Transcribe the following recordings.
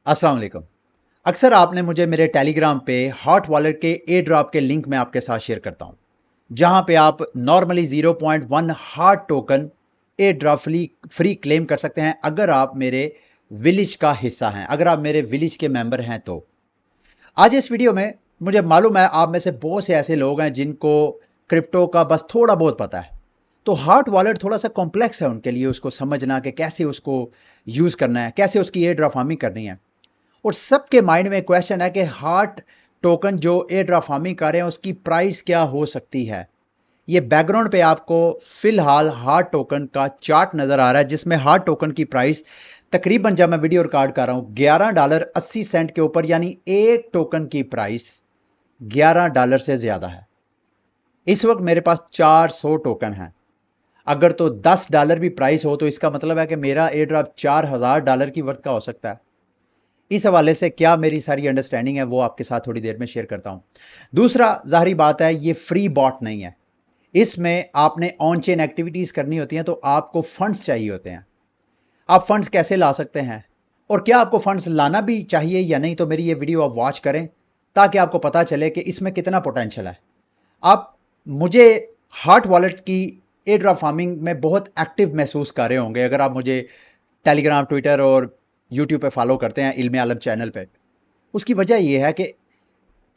अस्सलाम वालेकुम। अक्सर आपने मुझे मेरे टेलीग्राम पे हॉट वॉलेट के ए ड्रॉप के लिंक में आपके साथ शेयर करता हूं, जहां पे आप नॉर्मली 0.1 हार्ट टोकन ए ड्रॉप फ्री क्लेम कर सकते हैं अगर आप मेरे विलेज का हिस्सा हैं, अगर आप मेरे विलेज के मेंबर हैं। तो आज इस वीडियो में मुझे मालूम है आप में से बहुत से ऐसे लोग हैं जिनको क्रिप्टो का बस थोड़ा बहुत पता है। तो हॉट वॉलेट थोड़ा सा कॉम्प्लेक्स है उनके लिए उसको समझना कि कैसे उसको यूज करना है, कैसे उसकी ए ड्रॉप फार्मिंग करनी है। और सबके माइंड में क्वेश्चन है कि हार्ट टोकन जो ए ड्रॉप फार्मिंग कर रहे हैं उसकी प्राइस क्या हो सकती है। ये बैकग्राउंड पे आपको फिलहाल हार्ट टोकन का चार्ट नजर आ रहा है, जिसमें हार्ट टोकन की प्राइस तकरीबन, जब मैं वीडियो रिकॉर्ड कर रहा हूं, $11.80 के ऊपर, यानी एक टोकन की प्राइस $11 से ज्यादा है। इस वक्त मेरे पास 400 टोकन है। अगर तो $10 भी प्राइस हो तो इसका मतलब है कि मेरा एयर ड्रॉप $4000 की वर्थ का हो सकता है। इस हवाले से क्या मेरी सारी अंडरस्टैंडिंग है वो आपके साथ थोड़ी देर में शेयर करता हूं। दूसरा, जाहिर बात है, ये फ्री बॉट नहीं है। इसमें आपने ऑन चेन एक्टिविटीज करनी होती हैं तो आपको फंड्स चाहिए होते हैं। आप फंड्स कैसे ला सकते हैं और क्या आपको फंड्स लाना भी चाहिए या नहीं, तो मेरी ये वीडियो आप वॉच करें ताकि आपको पता चले कि इसमें कितना पोटेंशियल है। आप मुझे हार्ट वॉलेट की एयर ड्रॉप फार्मिंग में बहुत एक्टिव महसूस कर रहे होंगे अगर आप मुझे टेलीग्राम, ट्विटर और यूट्यूब पे फॉलो करते हैं, इल्म आलम चैनल पे। उसकी वजह यह है कि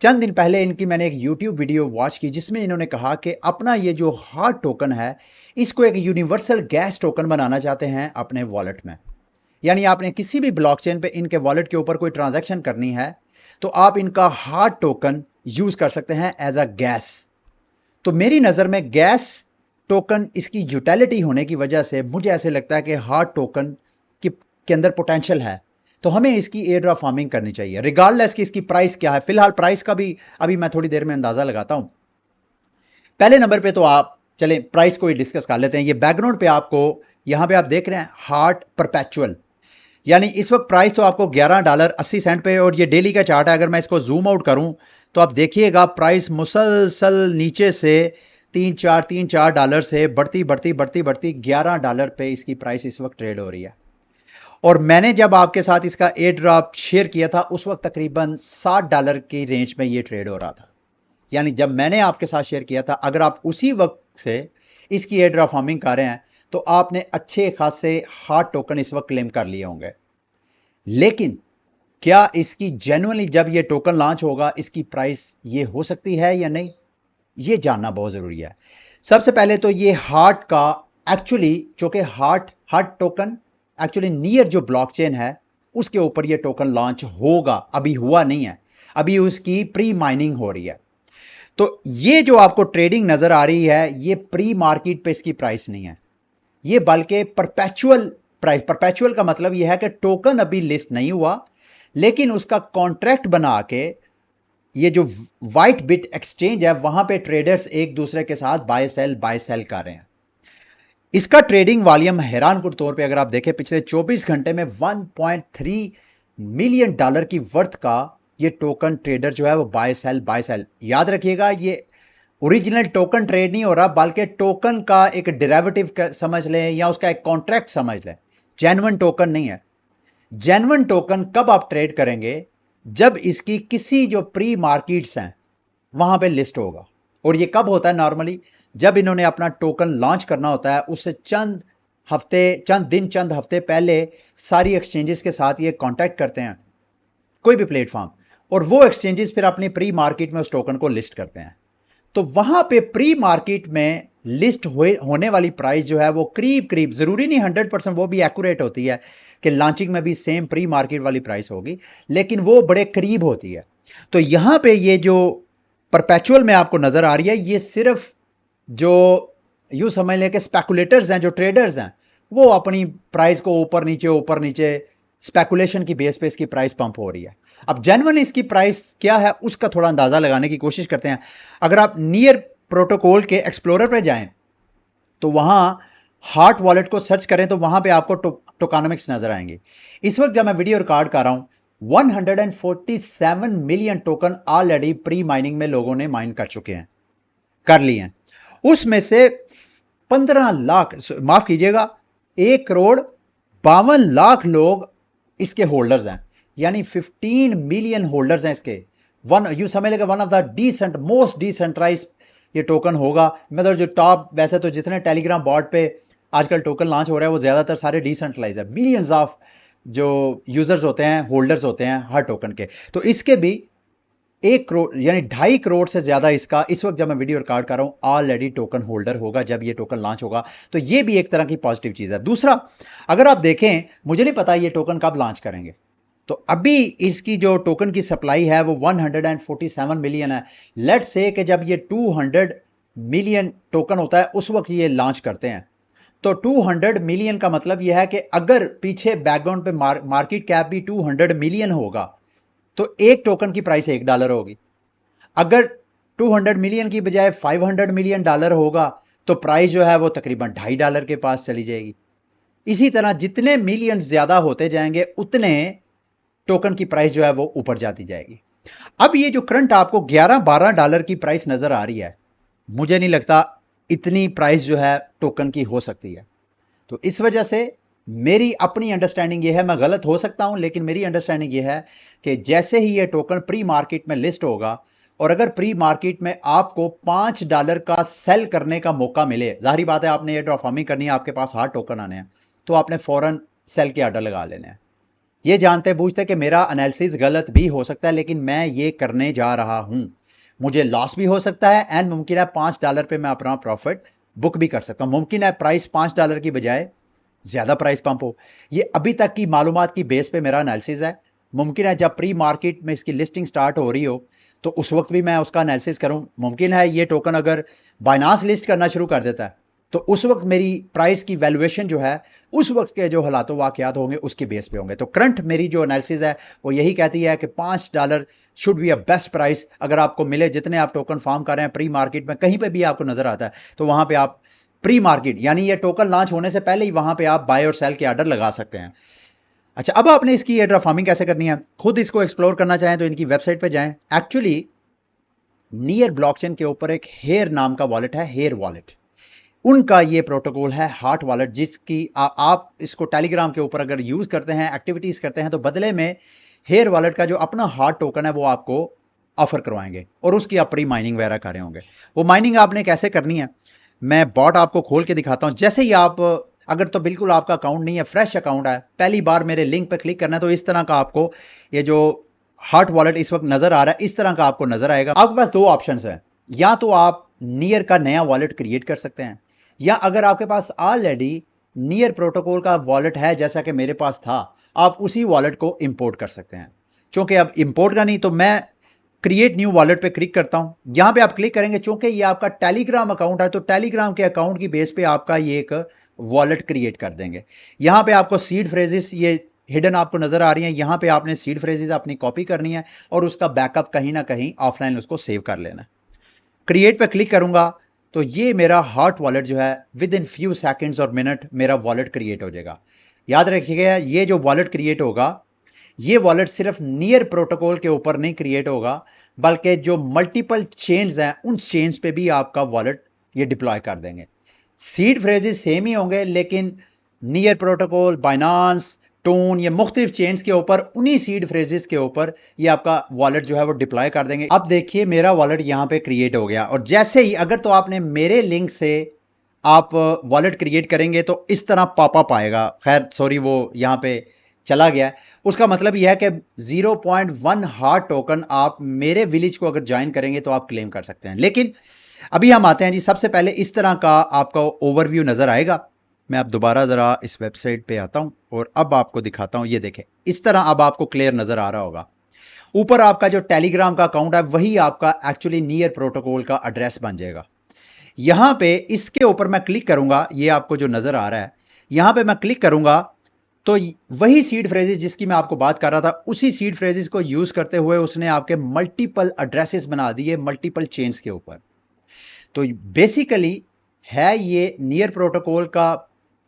चंद दिन पहले इनकी मैंने एक यूट्यूब वीडियो वॉच की जिसमें इन्होंने कहा कि अपना ये जो हार्ट टोकन है इसको एक यूनिवर्सल गैस टोकन बनाना चाहते हैं अपने वॉलेट में। यानी आपने किसी भी ब्लॉकचेन पे इनके वॉलेट के ऊपर कोई ट्रांजैक्शन करनी है तो आप इनका हार्ट टोकन यूज कर सकते हैं एज अ गैस। तो मेरी नजर में गैस टोकन, इसकी यूटिलिटी होने की वजह से मुझे ऐसे लगता है कि हार्ट टोकन के अंदर पोटेंशियल है, तो हमें इसकी एयर ड्रॉप फार्मिंग करनी चाहिए रिगार्डलेस कि इसकी प्राइस क्या है। फिलहाल प्राइस का भी अभी मैं थोड़ी देर में अंदाजा लगाता हूं। पहले नंबर पे तो आप चलें प्राइस को ही डिस्कस कर लेते हैं। ये बैकग्राउंड पे आपको, यहां पे आप देख रहे हैं हार्ट परपेचुअल, यानी इस वक्त प्राइस तो आपको $11.80 पे, और ये डेली का चार्ट है। अगर मैं इसको जूम आउट करूं तो आप देखिएगा प्राइस मुसलसल नीचे से $3-4 से बढ़ती बढ़ती बढ़ती बढ़ती $11 पे इसकी प्राइस इस वक्त ट्रेड हो रही है। और मैंने जब आपके साथ इसका एयर ड्रॉप शेयर किया था उस वक्त तकरीबन $60 की रेंज में ये ट्रेड हो रहा था। यानी जब मैंने आपके साथ शेयर किया था, अगर आप उसी वक्त से इसकी एयर ड्रॉप फार्मिंग कर रहे हैं तो आपने अच्छे खासे हार्ट टोकन इस वक्त क्लेम कर लिए होंगे। लेकिन क्या इसकी जेन्युइनली जब ये टोकन लॉन्च होगा इसकी प्राइस ये हो सकती है या नहीं, ये जानना बहुत जरूरी है। सबसे पहले तो ये हार्ट का एक्चुअली, चूंकि हार्ट टोकन एक्चुअली नियर जो ब्लॉकचेन है उसके ऊपर ये टोकन लॉन्च होगा, अभी हुआ नहीं है, अभी उसकी प्री माइनिंग हो रही है। तो ये जो आपको ट्रेडिंग नजर आ रही है ये प्री मार्केट पे इसकी प्राइस नहीं है, ये बल्कि परपेचुअल प्राइस। परपेचुअल का मतलब यह है कि टोकन अभी लिस्ट नहीं हुआ लेकिन उसका कॉन्ट्रैक्ट बना के ये जो व्हाइट बिट एक्सचेंज है वहां पे ट्रेडर्स एक दूसरे के साथ बाय सेल कर रहे हैं। इसका ट्रेडिंग वॉल्यूम हैरानकुन तौर पे अगर आप देखें पिछले 24 घंटे में $1.3 मिलियन की वर्थ का ये टोकन ट्रेडर जो है वो बाय सेल। याद रखिएगा, ये ओरिजिनल टोकन ट्रेड नहीं हो रहा बल्कि टोकन का एक डेरिवेटिव समझ लें या उसका एक कॉन्ट्रैक्ट समझ लें, जेन्युइन टोकन नहीं है। जेन्युइन टोकन कब आप ट्रेड करेंगे, जब इसकी किसी जो प्री मार्केट्स हैं वहां पे लिस्ट होगा। और ये कब होता है नॉर्मली, जब इन्होंने अपना टोकन लॉन्च करना होता है उससे चंद हफ्ते पहले सारी एक्सचेंजेस के साथ ये कांटेक्ट करते हैं, कोई भी प्लेटफॉर्म, और वो एक्सचेंजेस फिर अपनी प्री मार्केट में उस टोकन को लिस्ट करते हैं। तो वहां पे प्री मार्केट में लिस्ट होने वाली प्राइस जो है वो करीब करीब, जरूरी नहीं 100% वो भी एक्यूरेट होती है कि लॉन्चिंग में भी सेम प्री मार्केट वाली प्राइस होगी, लेकिन वो बड़े करीब होती है। तो यहां पे ये जो परपेचुअल में आपको नजर आ रही है ये सिर्फ जो यूं समझ लें कि स्पेकुलेटर्स हैं, जो ट्रेडर्स हैं, वो अपनी प्राइस को ऊपर नीचे स्पेकुलेशन की बेस पे इसकी प्राइस पंप हो रही है। अब जेन्युइन इसकी प्राइस क्या है उसका थोड़ा अंदाजा लगाने की कोशिश करते हैं। अगर आप नियर प्रोटोकॉल के एक्सप्लोरर पे जाएं तो वहां हार्ट वॉलेट को सर्च करें तो वहां पे आपको टोकनॉमिक्स नजर आएंगे। इस वक्त जब मैं वीडियो रिकॉर्ड कर रहा हूं 147 million token already pre mining में लोगों ने माइन कर लिए हैं। उसमें से 15 लाख, माफ कीजिएगा, 1,52,00,000 लोग इसके होल्डर्स हैं। यानी 15 मिलियन होल्डर्स हैं इसके। वन यू समझ लेगा one of the most decentralize ये टोकन होगा। मतलब जो टॉप, वैसे तो जितने टेलीग्राम बॉट पे आजकल टोकन लॉन्च हो रहा है वो ज्यादातर सारे डिसेंट्रलाइज है। मिलियंस ऑफ जो यूजर्स होते हैं, होल्डर्स होते हैं हर टोकन के। तो इसके भी 1 करोड़ यानी 2.5 करोड़ से ज्यादा इसका इस वक्त जब मैं वीडियो रिकॉर्ड कर रहा हूं ऑलरेडी टोकन होल्डर होगा जब ये टोकन लॉन्च होगा। तो ये भी एक तरह की पॉजिटिव चीज है। दूसरा, अगर आप देखें, मुझे नहीं पता ये टोकन कब लॉन्च करेंगे। तो अभी इसकी जो टोकन की सप्लाई है वो 147 मिलियन है। लेट्स से कि जब ये 200 मिलियन टोकन होता है उस वक्त ये लॉन्च करते हैं। तो 200 मिलियन का मतलब यह है कि अगर पीछे बैकग्राउंड पे मार्केट कैप भी 200 मिलियन होगा तो एक टोकन की प्राइस $1 होगी। अगर 200 मिलियन की बजाय 500 मिलियन डॉलर होगा तो प्राइस जो है वो तकरीबन $2.5 के पास चली जाएगी। इसी तरह जितने मिलियन ज्यादा होते जाएंगे उतने टोकन की प्राइस जो है वो ऊपर जाती जाएगी। अब ये जो करंट आपको $11-12 की प्राइस नजर आ रही है, मुझे नहीं लगता इतनी प्राइस जो है टोकन की हो सकती है। तो इस वजह से मेरी अपनी अंडरस्टैंडिंग ये है, मैं गलत हो सकता हूं लेकिन मेरी अंडरस्टैंडिंग ये है कि जैसे ही ये टोकन प्री मार्केट में लिस्ट होगा और अगर प्री मार्केट में आपको $5 का सेल करने का मौका मिले, जाहिर बात है आपने ये ड्रॉ फार्मिंग करनी है, आपके पास हार्ड टोकन आने हैं, तो आपने फौरन सेल के ऑर्डर लगा लेने हैं। ये जानते बूझते कि मेरा एनालिसिस गलत भी हो सकता है लेकिन मैं ये करने जा रहा हूं। मुझे लॉस भी हो सकता है एंड मुमकिन है $5 पे मैं अपना प्रॉफिट बुक भी कर सकता हूं। मुमकिन है प्राइस $5 की बजाय ज्यादा प्राइस पंप हो। ये अभी तक की मालूमात की बेस पे मेरा एनालिसिस है। मुमकिन है जब प्री मार्केट में इसकी लिस्टिंग स्टार्ट हो रही हो तो उस वक्त भी मैं उसका एनालिसिस करूं। मुमकिन है ये टोकन अगर बाइनांस लिस्ट करना शुरू कर देता है तो उस वक्त मेरी प्राइस की वैल्यूएशन जो है उस वक्त के जो हालात वाकयात होंगे उसके बेस पे होंगे। तो करंट मेरी जो एनालिसिस है वो यही कहती है कि $5 should be a best price अगर आपको मिले। जितने आप टोकन फार्म कर रहे हैं प्री मार्केट में कहीं पे भी आपको नजर आता है तो वहां पे आप प्री मार्केट यानी ये टोकन लॉन्च होने से पहले ही वहां पे आप बाय और सेल के ऑर्डर लगा सकते हैं। अच्छा, अब आपने इसकी एयर ड्रॉप फार्मिंग कैसे करनी है, खुद इसको एक्सप्लोर करना चाहें तो इनकी वेबसाइट पे जाएं। एक्चुअली नियर ब्लॉकचेन के ऊपर एक हेयर नाम का वॉलेट है, हेयर वॉलेट। उनका ये प्रोटोकॉल है हार्ट वॉलेट, जिसकी आप इसको टेलीग्राम के ऊपर अगर यूज करते हैं, एक्टिविटीज करते हैं तो बदले में हेयर वॉलेट का जो अपना हार्ट टोकन है वो आपको ऑफर करवाएंगे और उसकी आप प्री माइनिंग वगैरह कर रहे होंगे। वो माइनिंग आपने कैसे करनी है मैं बॉट आपको खोल के दिखाता हूं। जैसे ही आप, अगर तो बिल्कुल आपका अकाउंट नहीं है, फ्रेश अकाउंट है, पहली बार मेरे लिंक पे क्लिक करना है तो इस तरह का आपको ये जो हार्ट वॉलेट इस वक्त नजर आ रहा है इस तरह का आपको नजर आएगा। आपके पास दो ऑप्शंस हैं, या तो आप नियर का नया वॉलेट क्रिएट कर सकते हैं या अगर आपके पास ऑलरेडी नियर प्रोटोकॉल का वॉलेट है जैसा कि मेरे पास था आप उसी वॉलेट को इंपोर्ट कर सकते हैं। चूंकि अब इंपोर्ट का नहीं तो मैं क्रिएट न्यू वॉलेट पे क्लिक करता हूं। यहां पे आप क्लिक करेंगे, चूंकि ये आपका टेलीग्राम अकाउंट है तो टेलीग्राम के अकाउंट की बेस पे आपका ये एक वॉलेट क्रिएट कर देंगे। यहां पे आपको सीड फ्रेजेस ये हिडन आपको नजर आ रही हैं, यहां पे आपने सीड फ्रेजेस अपनी कॉपी करनी है और उसका बैकअप कहीं ना कहीं ऑफलाइन उसको सेव कर लेना है। क्रिएट पे क्लिक करूंगा तो ये मेरा हार्ट वॉलेट जो है विद इन फ्यू सेकेंड्स और मिनट मेरा वॉलेट क्रिएट हो जाएगा। याद रखिएगा ये जो वॉलेट क्रिएट होगा ये वॉलेट सिर्फ नियर प्रोटोकॉल के ऊपर नहीं क्रिएट होगा बल्कि जो मल्टीपल चेन्स हैं उन चेन्स पे भी आपका वॉलेट ये डिप्लॉय कर देंगे। सीड फ्रेजेस सेम ही होंगे लेकिन नियर प्रोटोकॉल, बाइनांस, टोन, ये मुख्तलिफ चेन्स के ऊपर उन्हीं सीड फ्रेजेस के ऊपर ये आपका वॉलेट जो है वो डिप्लॉय कर देंगे। अब देखिए मेरा वॉलेट यहां पे क्रिएट हो गया और जैसे ही अगर तो आपने मेरे लिंक से आप वॉलेट क्रिएट करेंगे तो इस तरह पॉपअप आएगा। खैर सॉरी वो यहां पे चला गया। उसका मतलब यह है कि 0.1 हार्ट टोकन आप मेरे विलेज को अगर ज्वाइन करेंगे तो आप क्लेम कर सकते हैं। लेकिन अभी हम आते हैं जी, सबसे पहले इस तरह का आपका ओवरव्यू नजर आएगा। मैं अब दोबारा जरा इस वेबसाइट पे आता हूं और अब आपको दिखाता हूं। ये देखें इस तरह अब आपको क्लियर नजर आ रहा होगा। ऊपर आपका जो टेलीग्राम का अकाउंट है वही आपका एक्चुअली नियर प्रोटोकॉल का एड्रेस बन जाएगा। यहां पे इसके ऊपर मैं क्लिक करूंगा, ये आपको जो नजर आ रहा है यहां पे मैं क्लिक करूंगा तो वही सीड फ्रेजेस जिसकी मैं आपको बात कर रहा था उसी सीड फ्रेजेस को यूज करते हुए उसने आपके मल्टीपल एड्रेसेस बना दिए मल्टीपल चेन्स के ऊपर। तो बेसिकली है ये नियर प्रोटोकॉल का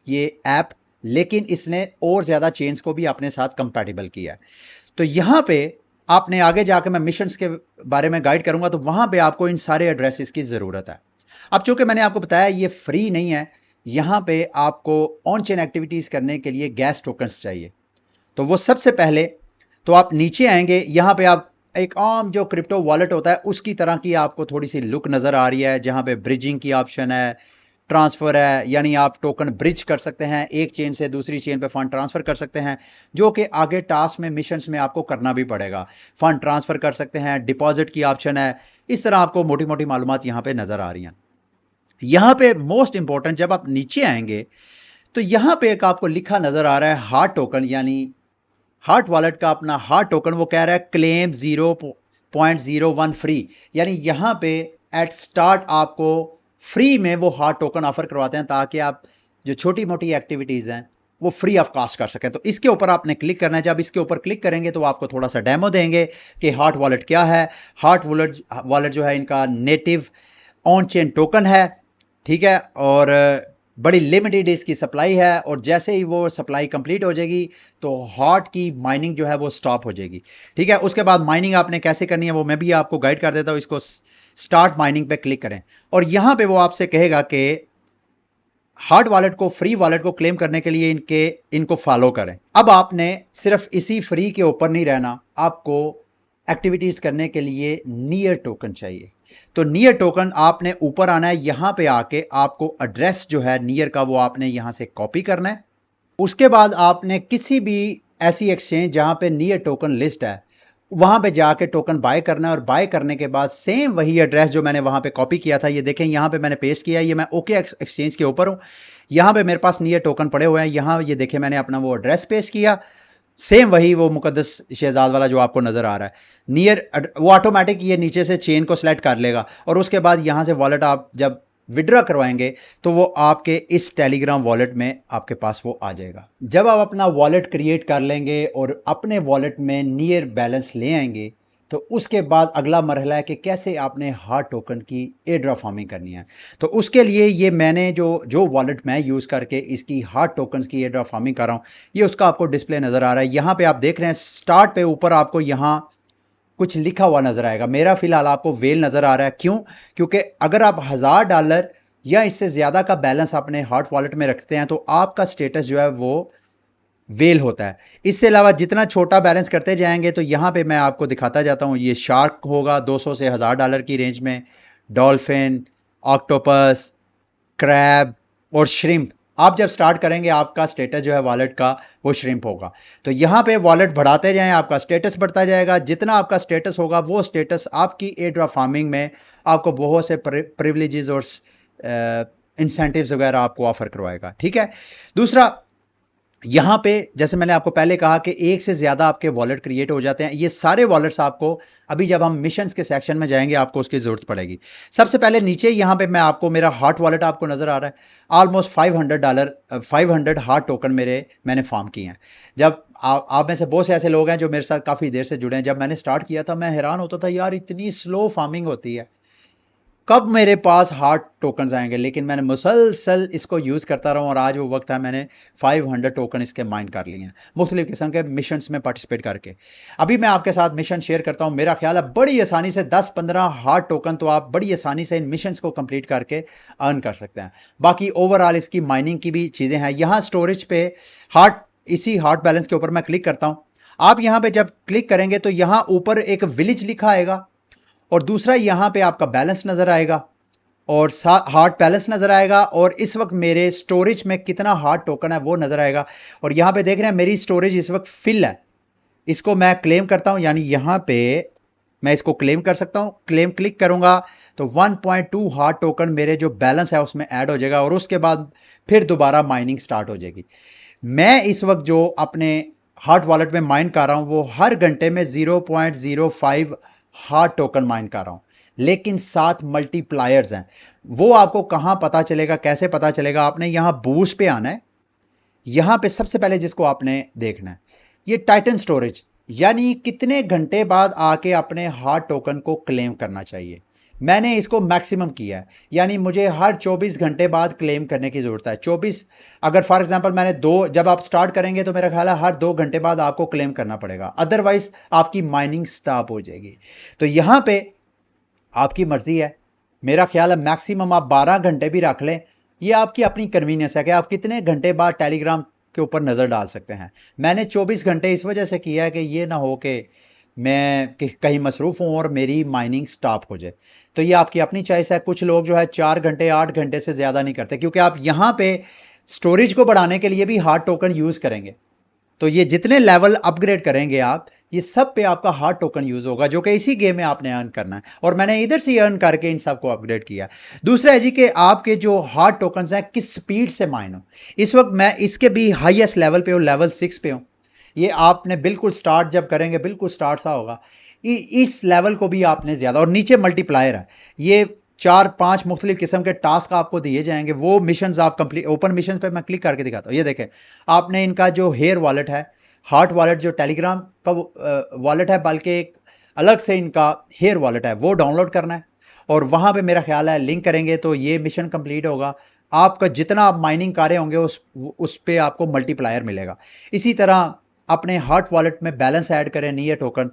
ये ऐप, लेकिन इसने और ज्यादा चेन्स को भी अपने साथ कंपैटिबल किया है। तो यहां पे आपने आगे जाकर मैं मिशंस के बारे में गाइड करूंगा तो वहां पे आपको इन सारे एड्रेसेस की जरूरत है। अब चूंकि मैंने आपको बताया ये फ्री नहीं है, यहां पे आपको ऑन चेन एक्टिविटीज करने के लिए गैस टोकन्स चाहिए। तो वो सबसे पहले तो आप नीचे आएंगे, यहां पे आप एक आम जो क्रिप्टो वॉलेट होता है उसकी तरह की आपको थोड़ी सी लुक नजर आ रही है, जहां पे ब्रिजिंग की ऑप्शन है, ट्रांसफर है, यानी आप टोकन ब्रिज कर सकते हैं, एक चेन से दूसरी चेन पे फंड ट्रांसफर कर सकते हैं, जो कि आगे टास्क में मिशंस में आपको करना भी पड़ेगा। फंड ट्रांसफर कर सकते हैं, डिपॉजिट की ऑप्शन है। इस तरह आपको मोटी मोटी मालूमात यहां पे नजर आ रही हैं। यहां पे मोस्ट इंपॉर्टेंट, जब आप नीचे आएंगे तो यहां पे एक आपको लिखा नजर आ रहा है हार्ट टोकन, यानी हार्ट वॉलेट का अपना हार्ट टोकन। वो कह रहा है क्लेम 0.01 फ्री, यानी यहां पे एट स्टार्ट आपको फ्री में वो हार्ट टोकन ऑफर करवाते हैं, ताकि आप जो छोटी मोटी एक्टिविटीज हैं वो फ्री ऑफ कॉस्ट कर सकें। तो इसके ऊपर आपने क्लिक करना है। जब इसके ऊपर क्लिक करेंगे तो वो आपको थोड़ा सा डेमो देंगे कि हार्ट वॉलेट क्या है। हार्ट वॉलेट जो है इनका नेटिव ऑन चेन टोकन है, ठीक है, और बड़ी लिमिटेड इसकी सप्लाई है, और जैसे ही वो सप्लाई कंप्लीट हो जाएगी तो हॉट की माइनिंग जो है वो स्टॉप हो जाएगी, ठीक है। उसके बाद माइनिंग आपने कैसे करनी है वो मैं भी आपको गाइड कर देता हूं। इसको स्टार्ट माइनिंग पे क्लिक करें और यहां पे वो आपसे कहेगा कि हार्ट वॉलेट को, फ्री वॉलेट को क्लेम करने के लिए इनको फॉलो करें। अब आपने सिर्फ इसी फ्री के ऊपर नहीं रहना, आपको एक्टिविटीज करने के लिए नियर टोकन चाहिए। तो नियर टोकन आपने ऊपर आना है, यहां पे आके आपको एड्रेस जो है नियर का वो आपने यहां से कॉपी करना है। उसके बाद आपने किसी भी ऐसी एक्सचेंज जहां पे नियर टोकन लिस्ट है वहां पे जाके टोकन बाय करना है, और बाय करने के बाद सेम वही एड्रेस जो मैंने वहां पे कॉपी किया था, ये देखें यहां पे मैंने पेस्ट किया, ये मैं ओके एक्सचेंज के ऊपर हूं, यहां पे मेरे पास नियर टोकन पड़े हुए हैं, यहां ये देखें मैंने अपना वो एड्रेस पेस्ट किया, सेम वही वो मुकद्दस शहजाद वाला जो आपको नजर आ रहा है नियर, वो ऑटोमेटिक ये नीचे से चेन को सिलेक्ट कर लेगा, और उसके बाद यहां से वॉलेट आप जब विड्रॉ करवाएंगे तो वो आपके इस टेलीग्राम वॉलेट में आपके पास वो आ जाएगा। जब आप अपना वॉलेट क्रिएट कर लेंगे और अपने वॉलेट में नियर बैलेंस ले आएंगे तो उसके बाद अगला मरहला है कि कैसे आपने हार्ट टोकन की एयर ड्रॉप फार्मिंग करनी है। तो उसके लिए ये मैंने जो वॉलेट मैं यूज करके इसकी हार्ट टोकन्स की एयर ड्रॉप फार्मिंग कर रहा हूं, ये उसका आपको डिस्प्ले नजर आ रहा है। यहां पे आप देख रहे हैं स्टार्ट पे ऊपर आपको यहां कुछ लिखा हुआ नजर आएगा, मेरा फिलहाल आपको वेल नजर आ रहा है। क्यों? क्योंकि अगर आप $1000 या इससे ज्यादा का बैलेंस अपने हार्ट वॉलेट में रखते हैं तो आपका स्टेटस जो है वो वेल होता है। इससे अलावा जितना छोटा बैलेंस करते जाएंगे तो यहां पे मैं आपको दिखाता जाता हूं, ये शार्क होगा 200 से $1000 की रेंज में, डॉल्फिन, ऑक्टोपस, क्रैब और श्रिम्प। आप जब स्टार्ट करेंगे आपका स्टेटस जो है वॉलेट का वो श्रिम्प होगा। तो यहां पे वॉलेट बढ़ाते जाएं, आपका स्टेटस बढ़ता जाएगा। जितना आपका स्टेटस होगा वो स्टेटस आपकी एयर ड्रॉप फार्मिंग में आपको बहुत से प्रिविलेजेस और इंसेंटिव्स वगैरह आपको ऑफर करवाएगा, ठीक है। दूसरा, यहां पे जैसे मैंने आपको पहले कहा कि एक से ज्यादा आपके वॉलेट क्रिएट हो जाते हैं। ये सारे वॉलेट्स आपको अभी जब हम मिशंस के सेक्शन में जाएंगे आपको उसकी जरूरत पड़ेगी। सबसे पहले नीचे यहां पे मैं आपको मेरा हार्ट वॉलेट आपको नजर आ रहा है, ऑलमोस्ट $500 500 हार्ट टोकन मैंने फॉर्म किए हैं। जब आप में से बहुत से ऐसे लोग हैं जो मेरे साथ काफी देर से जुड़े हैं, जब मैंने स्टार्ट किया था मैं हैरान होता था, यार इतनी स्लो फार्मिंग होती है, कब मेरे पास हार्ट टोकन आएंगे। लेकिन मैंने मुसलसल इसको यूज करता रहा और आज वो वक्त है, मैंने 500 टोकन इसके माइन कर लिए हैं मुख्तलिफ किस्म के मिशन में पार्टिसिपेट करके। अभी मैं आपके साथ मिशन शेयर करता हूं। मेरा ख्याल है बड़ी आसानी से 10-15 हार्ट टोकन तो आप बड़ी आसानी से इन मिशन को कंप्लीट करके अर्न कर सकते हैं। बाकी ओवरऑल इसकी माइनिंग की भी चीजें हैं। यहां स्टोरेज पे इसी हार्ट बैलेंस के ऊपर मैं क्लिक करता हूं। आप यहां पे जब क्लिक करेंगे तो यहां ऊपर एक विलेज लिखा आएगा और दूसरा यहां पे आपका बैलेंस नजर आएगा और हार्ट बैलेंस नजर आएगा, और इस वक्त मेरे स्टोरेज में कितना हार्ट टोकन है वो नजर आएगा। और यहां पे देख रहे हैं मेरी स्टोरेज इस वक्त फिल है। इसको मैं क्लेम करता हूं, यानी यहां पे मैं इसको क्लेम कर सकता हूं। क्लेम क्लिक करूंगा तो 1.2 हार्ट टोकन मेरे जो बैलेंस है उसमें ऐड हो जाएगा, और उसके बाद फिर दोबारा माइनिंग स्टार्ट हो जाएगी। मैं इस वक्त जो अपने हार्ट वॉलेट में माइन कर रहा हूं वो हर घंटे में 0.05 हार्ट टोकन माइन कर रहा हूं, लेकिन 7 मल्टीप्लायर्स हैं। वो आपको कहां पता चलेगा, कैसे पता चलेगा? आपने यहां बूस्ट पे आना है। यहां पे सबसे पहले जिसको आपने देखना है ये टाइटन स्टोरेज, यानी कितने घंटे बाद आके अपने हार्ट टोकन को क्लेम करना चाहिए। मैंने इसको मैक्सिमम किया है, यानी मुझे हर 24 घंटे बाद क्लेम करने की जरूरत है। 24, अगर फॉर एग्जांपल मैंने जब आप स्टार्ट करेंगे तो मेरा ख्याल है हर 2 घंटे बाद आपको क्लेम करना पड़ेगा, अदरवाइज आपकी माइनिंग स्टॉप हो जाएगी। तो यहां पे आपकी मर्जी है, मेरा ख्याल है मैक्सिमम आप 12 घंटे भी रख लें, ये आपकी अपनी कन्वीनियंस है कि आप कितने घंटे बाद टेलीग्राम के ऊपर नज़र डाल सकते हैं। मैंने 24 घंटे इस वजह से किया है कि ये ना हो कि मैं कहीं मसरूफ़ हूँ और मेरी माइनिंग स्टॉप हो जाए। तो ये आपकी अपनी चॉइस है। कुछ लोग जो है 4 घंटे 8 घंटे से ज़्यादा नहीं करते, क्योंकि आप यहाँ पे स्टोरेज को बढ़ाने के लिए भी हार्ड टोकन यूज़ करेंगे। तो ये जितने लेवल अपग्रेड करेंगे आप, ये सब पे आपका हार्ड टोकन यूज होगा, जो कि इसी गेम में आपने अर्न करना है, और मैंने इधर से अर्न करके इन सबको अपग्रेड किया। दूसरा है जी कि आपके जो हार्ड टोकन्स हैं किस स्पीड से माइन हो। इस वक्त मैं इसके भी हाईएस्ट लेवल पे हूँ, लेवल 6 पे हूँ। ये आपने बिल्कुल स्टार्ट जब करेंगे बिल्कुल स्टार्ट सा होगा, इस लेवल को भी आपने ज्यादा, और नीचे मल्टीप्लायर है। ये 4-5 मुख्तलिफ किस्म के टास्क आपको दिए जाएंगे, वो मिशन आप कंप्लीट, ओपन मिशन पे मैं क्लिक करके दिखाता हूँ। ये देखें, आपने इनका जो हेयर वॉलेट है, हार्ट वॉलेट जो टेलीग्राम का वॉलेट है, बल्कि एक अलग से इनका हेयर वॉलेट है, वो डाउनलोड करना है, और वहां पे मेरा ख्याल है लिंक करेंगे तो ये मिशन कंप्लीट होगा। आपका जितना आप माइनिंग कर रहे होंगे उस पे आपको मल्टीप्लायर मिलेगा। इसी तरह अपने हार्ट वॉलेट में बैलेंस ऐड करें, नियर टोकन,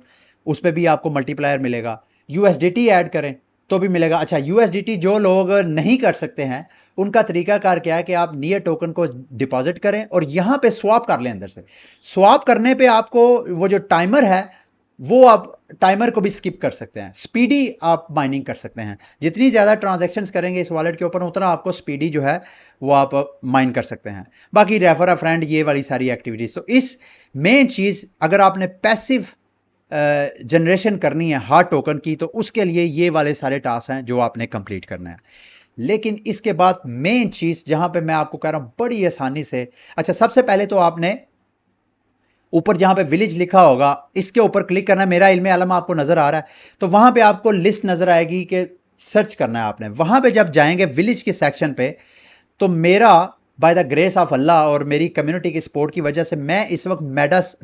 उस पर भी आपको मल्टीप्लायर मिलेगा। यूएसडीटी ऐड करें तो भी मिलेगा। अच्छा, यूएसडीटी जो लोग नहीं कर सकते हैं, उनका तरीकाकार क्या है कि आप नियर टोकन को डिपॉजिट करें और यहां पे स्वैप कर लें। अंदर से स्वैप करने पे आपको वो जो टाइमर है, वो आप टाइमर को भी स्किप कर सकते हैं। स्पीडी आप माइनिंग कर सकते हैं। जितनी ज्यादा ट्रांजैक्शंस करेंगे इस वॉलेट के ऊपर, उतना आपको स्पीडी जो है वो आप माइन कर सकते हैं। बाकी रेफर अ फ्रेंड, ये वाली सारी एक्टिविटीज। तो इस मेन चीज, अगर आपने पैसिव जनरेशन करनी है हार्ड टोकन की, तो उसके लिए ये वाले सारे टास्क हैं जो आपने कंप्लीट करना है। लेकिन इसके बाद मेन चीज जहां पे मैं आपको कह रहा हूं बड़ी आसानी से, अच्छा सबसे पहले तो आपने ऊपर जहां पे विलेज लिखा होगा, इसके ऊपर क्लिक करना है। मेरा इल्म आलम आपको नजर आ रहा है, तो वहां पे आपको लिस्ट नजर आएगी कि सर्च करना है आपने। वहां पे जब जाएंगे विलेज के सेक्शन पे, तो मेरा बाय द ग्रेस ऑफ अल्लाह और मेरी कम्युनिटी की सपोर्ट की वजह से मैं इस वक्त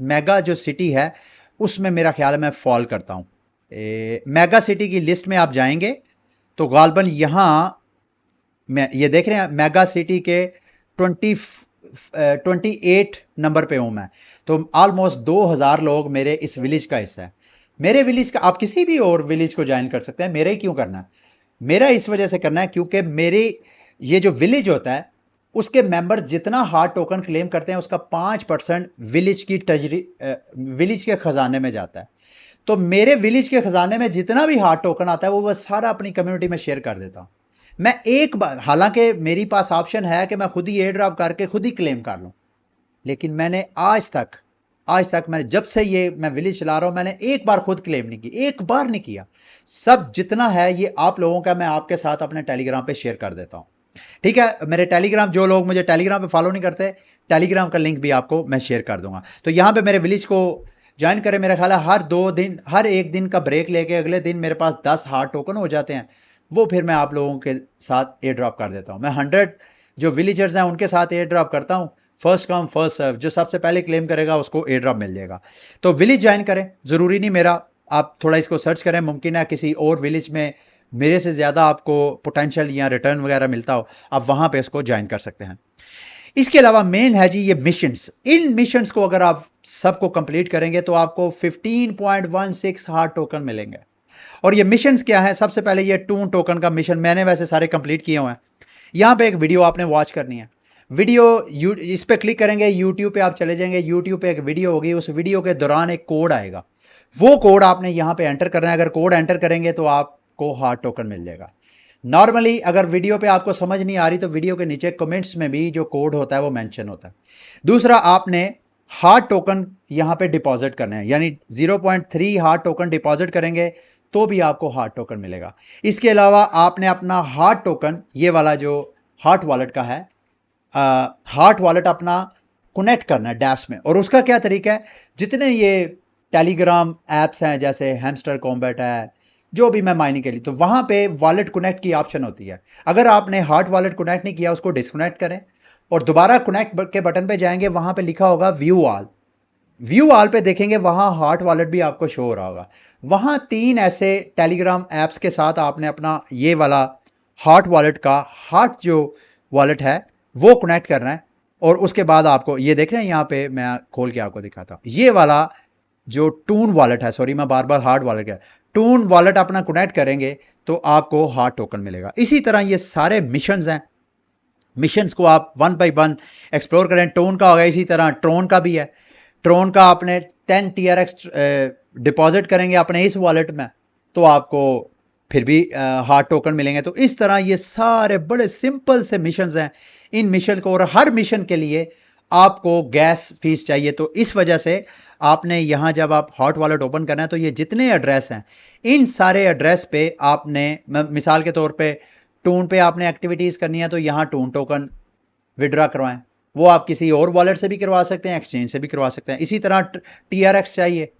मेगा जो सिटी है उसमें मेरा ख्याल है मैं फॉल करता हूं। मेगा सिटी की लिस्ट में आप जाएंगे तो गालबन यहां ये देख रहे हैं मेगा सिटी के 28 नंबर पे हूं मैं। तो ऑलमोस्ट 2000 लोग मेरे इस विलेज का हिस्सा है। मेरे विलेज का, आप किसी भी और विलेज को ज्वाइन कर सकते हैं, मेरा ही क्यों करना है? मेरा इस वजह से करना है क्योंकि मेरे ये जो विलेज होता है, उसके मेंबर जितना हार्ड टोकन क्लेम करते हैं, उसका 5% विलेज की विलेज के खजाने में जाता है। तो मेरे विलेज के खजाने में जितना भी हार्ड टोकन आता है, वो मैं सारा अपनी कम्युनिटी में शेयर कर देता हूं। मैं एक बार, हालांकि मेरी पास ऑप्शन है कि मैं खुद ही एयर ड्रॉप करके खुद ही क्लेम कर लूं, लेकिन मैंने आज तक मैंने जब से ये मैं विलेज चला रहा हूं, मैंने एक बार खुद क्लेम नहीं की, एक बार नहीं किया। सब जितना है ये आप लोगों का मैं आपके साथ अपने टेलीग्राम पे शेयर कर देता हूं। ठीक है, मेरे टेलीग्राम, जो लोग मुझे टेलीग्राम पे फॉलो नहीं करते, टेलीग्राम का लिंक भी आपको मैं शेयर कर दूंगा। तो यहां पे मेरे विलेज को ज्वाइन करें। मेरा ख्याल है हर एक दिन का ब्रेक लेके अगले दिन मेरे पास 10 हार्ड टोकन हो जाते हैं। वो फिर मैं आप लोगों के साथ एयर ड्रॉप कर देता हूं। मैं 100 जो विलेजर्स हैं उनके साथ एयर ड्रॉप करता हूं। फर्स्ट कम फर्स्ट सर्व, जो सबसे पहले क्लेम करेगा उसको एयर ड्रॉप मिल जाएगा। तो विलेज ज्वाइन करें, जरूरी नहीं मेरा, आप थोड़ा इसको सर्च करें, मुमकिन है किसी और विलेज में मेरे से ज्यादा आपको पोटेंशियल या रिटर्न वगैरह मिलता हो, आप वहां पे इसको ज्वाइन कर सकते हैं। इसके अलावा मेन है जी ये मिशंस। इन मिशंस को अगर आप सबको कंप्लीट करेंगे तो आपको 15.16 हार्ड टोकन मिलेंगे। और ये मिशंस क्या है? सबसे पहले ये टून टोकन का मिशन मैंने वैसे सारे कंप्लीट किए हुए हैं। यहां पे एक वीडियो आपने वॉच करनी है। वीडियो इस पे क्लिक करेंगे, यूट्यूब पे आप चले जाएंगे, यूट्यूब पे एक वीडियो होगी, उस वीडियो के दौरान एक कोड आएगा, वो कोड आपने यहां पे एंटर करना है। अगर कोड एंटर करेंगे तो आपको हार्ड टोकन मिल जाएगा। नॉर्मली अगर वीडियो पे आपको समझ नहीं आ रही तो वीडियो के नीचे कमेंट्स में भी जो कोड होता है वो मेंशन होता है। दूसरा, आपने हार्ड टोकन यहां पे डिपॉजिट करने हैं, यानी 0.3 हार्ड टोकन डिपॉजिट करेंगे तो भी आपको हार्ड टोकन मिलेगा। इसके अलावा आपने अपना हार्ड टोकन, ये वाला जो हार्ट वॉलेट का है, हार्ट वॉलेट अपना कनेक्ट करना है डैप्स में। और उसका क्या तरीका है? जितने ये टेलीग्राम ऐप्स हैं, जैसे हैमस्टर कॉम्बैट है, जो भी मैं माइनिंग के लिए, तो वहां पे वॉलेट कनेक्ट की ऑप्शन होती है। अगर आपने हार्ट वॉलेट कनेक्ट नहीं किया, उसको डिस्कनेक्ट करें और दोबारा कनेक्ट के बटन पे जाएंगे, वहां पे लिखा होगा व्यू ऑल। व्यू ऑल पे देखेंगे, वहां हार्ट वॉलेट भी आपको शो हो रहा होगा। वहां 3 ऐसे टेलीग्राम ऐप्स के साथ आपने अपना ये वाला हार्ट वॉलेट का हार्ट जो वॉलेट है वो कनेक्ट करना है। और उसके बाद आपको ये देख रहे हैं, यहां पे मैं खोल के आपको दिखाता हूं, ये वाला जो टून वॉलेट है, सॉरी मैं बार बार हार्ड वॉलेट का, टून वॉलेट अपना कनेक्ट करेंगे तो आपको हार्ड टोकन मिलेगा। इसी तरह ये सारे मिशंस हैं मिशंस को आप वन बाय वन एक्सप्लोर करें। टोन का होगा, इसी तरह ट्रोन का भी है। ट्रोन का आपने 10 TRX डिपॉजिट करेंगे अपने इस वॉलेट में तो आपको फिर भी हार्ट टोकन मिलेंगे। तो इस तरह ये सारे बड़े सिंपल से मिशंस हैं। इन मिशन को, और हर मिशन के लिए आपको गैस फीस चाहिए। तो इस वजह से आपने यहां जब आप हॉट वॉलेट ओपन करना है तो ये जितने एड्रेस हैं इन सारे एड्रेस पे आपने, मिसाल के तौर पे टून पे आपने एक्टिविटीज करनी है तो यहां टून टोकन विड्रॉ करवाएं। वो आप किसी और वॉलेट से भी करवा सकते हैं, एक्सचेंज से भी करवा सकते हैं। इसी तरह TRX चाहिए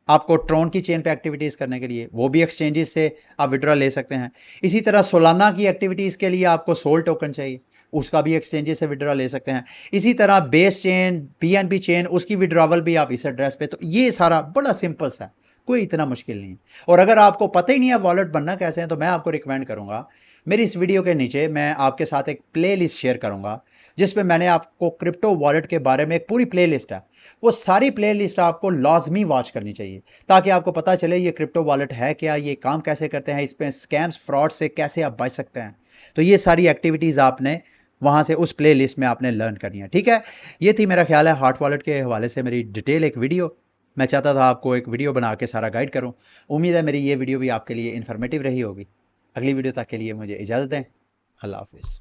आपको ट्रोन की चेन पे एक्टिविटीज करने के लिए, वो भी एक्सचेंजेस से आप विड्रॉ ले सकते हैं। इसी तरह सोलाना की एक्टिविटीज के लिए आपको सोल टोकन चाहिए, उसका भी एक्सचेंजेस से विड्रॉ ले सकते हैं। इसी तरह बेस चेन, BNB चेन, उसकी विड्रॉवल भी आप इस एड्रेस पे। तो ये सारा बड़ा सिंपल सा, कोई इतना मुश्किल नहीं है। और अगर आपको पता ही नहीं है वॉलेट बनना कैसे है तो मैं आपको रिकमेंड करूंगा, मेरी इस वीडियो के नीचे मैं आपके साथ एक प्ले लिस्ट शेयर करूंगा जिसमें मैंने आपको क्रिप्टो वॉलेट के बारे में एक पूरी प्ले लिस्ट है। वो सारी प्ले लिस्ट आपको लाजमी वॉच करनी चाहिए ताकि आपको पता चले ये क्रिप्टो वॉलेट है क्या, ये काम कैसे करते हैं, इस पे स्कैम्स फ्रॉड से कैसे आप बच सकते हैं। तो ये सारी एक्टिविटीज आपने वहां से उस प्ले लिस्ट में आपने लर्न करनी है। ठीक है, ये थी मेरा ख्याल है हॉट वॉलेट के हवाले से मेरी डिटेल एक वीडियो। मैं चाहता था आपको एक वीडियो बना के सारा गाइड करूं। उम्मीद है मेरी ये वीडियो भी आपके लिए इंफॉर्मेटिव रही होगी। अगली वीडियो तक के लिए मुझे इजाज़त दें। अल्लाह हाफिज़।